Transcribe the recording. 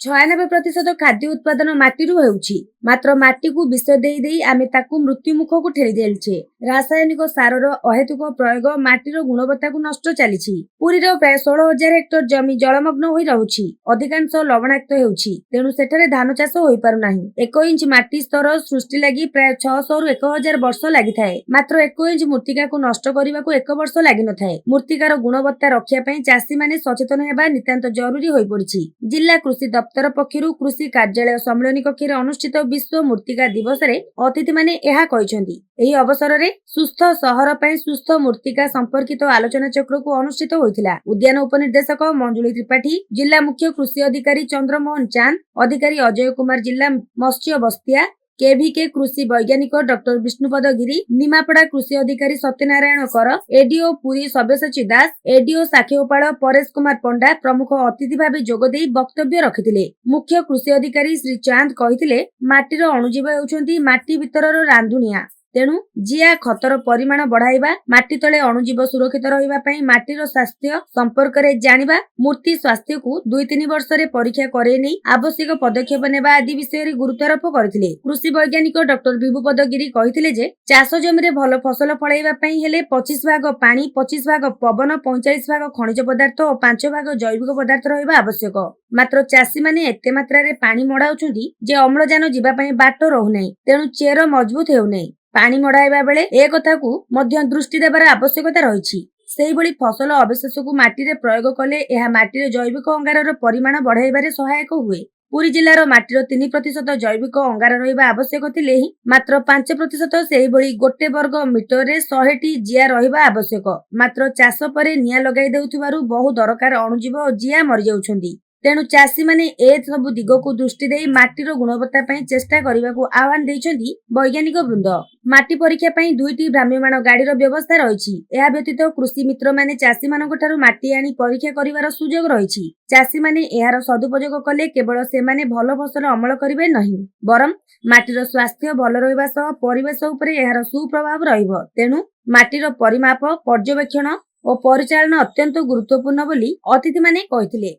96% ଖାଦ୍ୟ ଉତ୍ପାଦନ ମାଟିରୁ ହେଉଛି। ମାତ୍ର ମାଟିକୁ ବିଷ ଦେଇ ଦେଇ ଆମେ ତାକୁ ମୃତ୍ୟୁ ମୁଖକୁ ଠେଲି ଦେଉଛେ। ରାସାୟନିକ ସାରର ଅହେତୁକ ପ୍ରୟୋଗ ମାଟିର ଗୁଣବତ୍ତାକୁ ନଷ୍ଟ ଚାଲିଛି। ପୁରୀର ପ୍ରାୟ 16,000 ହେକ୍ଟର ଜମି ଜଳମଗ୍ନ ହୋଇ ରହୁଛି। ଅଧିକାଂଶ ଲବଣାକ୍ତ ହେଉଛି, ତେଣୁ ସେଠାରେ ଧାନ ଚାଷ ହୋଇପାରୁନାହିଁ। 1 ଇଞ୍ଚ ମାଟି ସ୍ତର ସୃଷ୍ଟି ଲାଗି ପ୍ରାୟ 600 ରୁ 1000 ବର୍ଷ ଲାଗିଥାଏ। ମାତ୍ର 1 ଇଞ୍ଚ ମୃତ୍ତିକାକୁ ନଷ୍ଟ କରିବାକୁ 1 ବର୍ଷ ଲାଗିନଥାଏ। ମୃତ୍ତିକାର ଗୁଣବତ୍ତା ରକ୍ଷା ପାଇଁ ଚାଷୀମାନେ ସଚେତନ ହେବା ନିତାନ୍ତ ଜରୁରୀ ହୋଇପଡ଼ିଛି। ଜିଲ୍ଲା କୃଷି ଦପ୍ତର ପକ୍ଷରୁ କୃଷି କାର୍ଯ୍ୟାଳୟ ସମ୍ମିଳନୀ କକ୍ଷରେ ଅନୁଷ୍ଠିତ ବିଶ୍ୱ ମୃତ୍ତିକା ଦିବସରେ ଅତିଥିମାନେ ଏହା କହିଛନ୍ତି। ଏହି ଅବସରରେ ସୁସ୍ଥ ସହର ପାଇଁ ସୁସ୍ଥ ମୃତ୍ତିକା ସମ୍ପର୍କିତ ଆଲୋଚନା ଚକ୍ରକୁ ଅନୁଷ୍ଠିତ ହୋଇଥିଲା। ଉଦ୍ୟାନ ଉପନିର୍ଦ୍ଦେଶକ ମଞ୍ଜୁଳି ତ୍ରିପାଠୀ, ଜିଲ୍ଲା ମୁଖ୍ୟ କୃଷି ଅଧିକାରୀ ଚନ୍ଦ୍ରମୋହନ ଚାନ୍ଦ, ଅଧିକାରୀ ଅଜୟ କୁମାର, ଜିଲ୍ଲା ମତ୍ସ୍ୟ ବସ୍ତିଆ କେଭିକେ କୃଷି ବୈଜ୍ଞାନିକ ଡକ୍ଟର ବିଷ୍ଣୁପଦ ଗିରି, ନିମାପଡ଼ା କୃଷି ଅଧିକାରୀ ସତ୍ୟନାରାୟଣ କର, ଏଡିଓ ପୁରୀ ସବ୍ୟସାଚୀ ଦାସ, ଏଡିଓ ସାକ୍ଷୀଗୋପାଳ ପରେଶ କୁମାର ପଣ୍ଡା ପ୍ରମୁଖ ଅତିଥି ଭାବେ ଯୋଗଦେଇ ବକ୍ତବ୍ୟ ରଖିଥିଲେ। ମୁଖ୍ୟ କୃଷି ଅଧିକାରୀ ଶ୍ରୀ ଚାନ୍ଦ କହିଥିଲେ, ମାଟିର ଅଣୁଜୀବ ହେଉଛନ୍ତି ମାଟି ଭିତରର ରାନ୍ଧୁଣିଆ। ତେଣୁ ଜିଆ ଖତର ପରିମାଣ ବଢାଇବା, ମାଟି ତଳେ ଅଣୁଜୀବ ସୁରକ୍ଷିତ ରହିବା ପାଇଁ ମାଟିର ସ୍ୱାସ୍ଥ୍ୟ ସମ୍ପର୍କରେ ଜାଣିବା, ମୂର୍ତ୍ତି ସ୍ୱାସ୍ଥ୍ୟକୁ 2-3 ବର୍ଷରେ ପରୀକ୍ଷା କରାଇ ନେଇ ଆବଶ୍ୟକ ପଦକ୍ଷେପ ନେବା ଆଦି ବିଷୟରେ ଗୁରୁତ୍ୱାରୋପ କରିଥିଲେ। କୃଷି ବୈଜ୍ଞାନିକ ଡକ୍ଟର ବିଭୁପଦ ଗିରି କହିଥିଲେ ଯେ, ଚାଷ ଜମିରେ ଭଲ ଫସଲ ଫଳାଇବା ପାଇଁ ହେଲେ 25 ଭାଗ ପାଣି, 25 ଭାଗ ପବନ, 45 ଭାଗ ଖଣିଜ ପଦାର୍ଥ ଓ 5 ଭାଗ ଜୈବିକ ପଦାର୍ଥ ରହିବା ଆବଶ୍ୟକ। ମାତ୍ର ଚାଷୀମାନେ ଏତେ ମାତ୍ରାରେ ପାଣି ମଡାଉଛନ୍ତି ଯେ ଅମ୍ଳଜାନ ଯିବା ପାଇଁ ବାଟ ରହୁନାହିଁ। ତେଣୁ ଚେର ମଜବୁତ ହେଉନାହିଁ। ପାଣି ମଡାଇବା ବେଳେ ଏ କଥାକୁ ମଧ୍ୟ ଦୃଷ୍ଟି ଦେବାର ଆବଶ୍ୟକତା ରହିଛି। ସେହିଭଳି ଫସଲ ଅବଶେଷକୁ ମାଟିରେ ପ୍ରୟୋଗ କଲେ ଏହା ମାଟିରେ ଜୈବିକ ଅଙ୍ଗାରର ପରିମାଣ ବଢାଇବାରେ ସହାୟକ ହୁଏ। ପୁରୀ ଜିଲ୍ଲାର ମାଟିର 3% ଜୈବିକ ଅଙ୍ଗାର ରହିବା ଆବଶ୍ୟକ ଥିଲେ ହିଁ ମାତ୍ର 5% ସେହିଭଳି 1 ବର୍ଗ ମିଟରରେ 100ଟି ଜିଆ ରହିବା ଆବଶ୍ୟକ। ମାତ୍ର ଚାଷ ପରେ ନିଆଁ ଲଗାଇ ଦେଉଥିବାରୁ ବହୁ ଦରକାର ଅଣୁଜୀବ ଓ ଜିଆ ମରିଯାଉଛନ୍ତି। ତେଣୁ ଚାଷୀମାନେ ଏ ସବୁ ଦିଗକୁ ଦୃଷ୍ଟି ଦେଇ ମାଟିର ଗୁଣବତ୍ତା ପାଇଁ ଚେଷ୍ଟା କରିବାକୁ ଆହ୍ୱାନ ଦେଇଛନ୍ତି ବୈଜ୍ଞାନିକ ବୃନ୍ଦ। ମାଟି ପରୀକ୍ଷା ପାଇଁ 2ଟି ଭ୍ରାମ୍ୟମାଣ ଗାଡିର ବ୍ୟବସ୍ଥା ରହିଛି। ଏହା ବ୍ୟତୀତ କୃଷି ମିତ୍ରମାନେ ଚାଷୀମାନଙ୍କ ଠାରୁ ମାଟି ଆଣି ପରୀକ୍ଷା କରିବାର ସୁଯୋଗ ରହିଛି। ଚାଷୀମାନେ ଏହାର ସଦୁପଯୋଗ କଲେ କେବଳ ସେମାନେ ଭଲ ଫସଲ ଅମଳ କରିବେ ନାହିଁ, ବରଂ ମାଟିର ସ୍ୱାସ୍ଥ୍ୟ ଭଲ ରହିବା ସହ ପରିବେଶ ଉପରେ ଏହାର ସୁପ୍ରଭାବ ରହିବ। ତେଣୁ ମାଟିର ପରିମାପ, ପର୍ଯ୍ୟବେକ୍ଷଣ ଓ ପରିଚାଳନା ଅତ୍ୟନ୍ତ ଗୁରୁତ୍ୱପୂର୍ଣ୍ଣ ବୋଲି ଅତିଥିମାନେ କହିଥିଲେ।